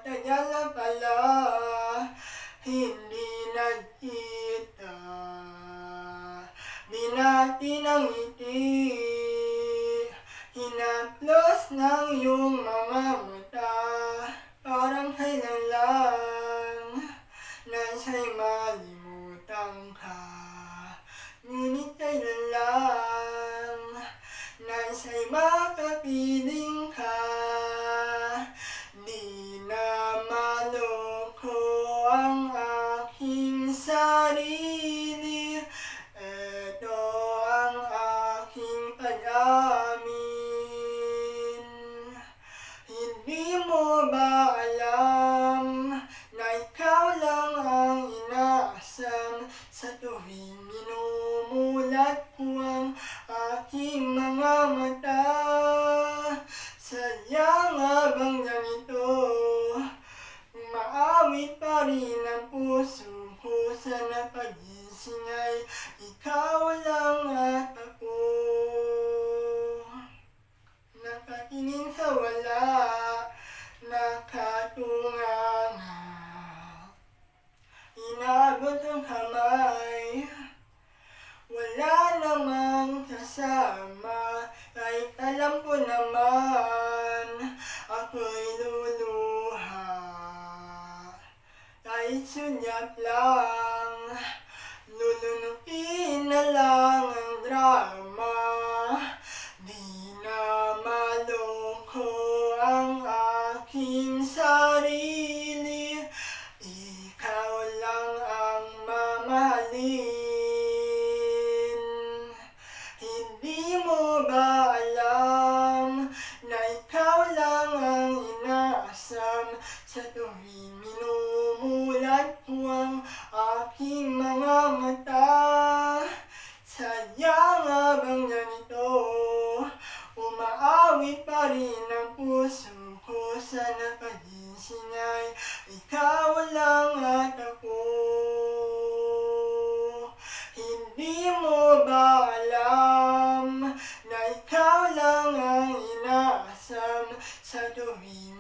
matagal na pala hindi nagkita. Binati ng ngiti, hinaplos ng iyong mga mata. Parang kailan lang nasa'y malimutan ka. Ngunit kailan lang nasa'y makapiling ka. Di na maloko ang aking sarili. Ito ang aking pag-amin. Hindi mo ba alam na ikaw lang ang inaasam sa tuwing minumulat ko ang aking mga mata? Sadya nga bang ganito? Umaawit pa rin ang puso ko sa napagising ay ikaw lang at ako. Nakatingin sa wala, nakatunganga. Inabot ang kamay, wala namang kasama. Kahit alam ko naman, ako'y luluha. Kahit sunyap lang, lulunukin na lang ang drama. Di na maloko ang aking sarili. Ikaw lang ang mamahalin. Hindi mo ba alam na ikaw lang ang inaasam sa tuwing minumulat ko ang aking mga mata? Sadya nga bang ganito? Umaawit pa rin ang puso ko sa napagising ay ikaw lang at ako. Hindi mo ba alam na ikaw lang ang inaasam sa tuwing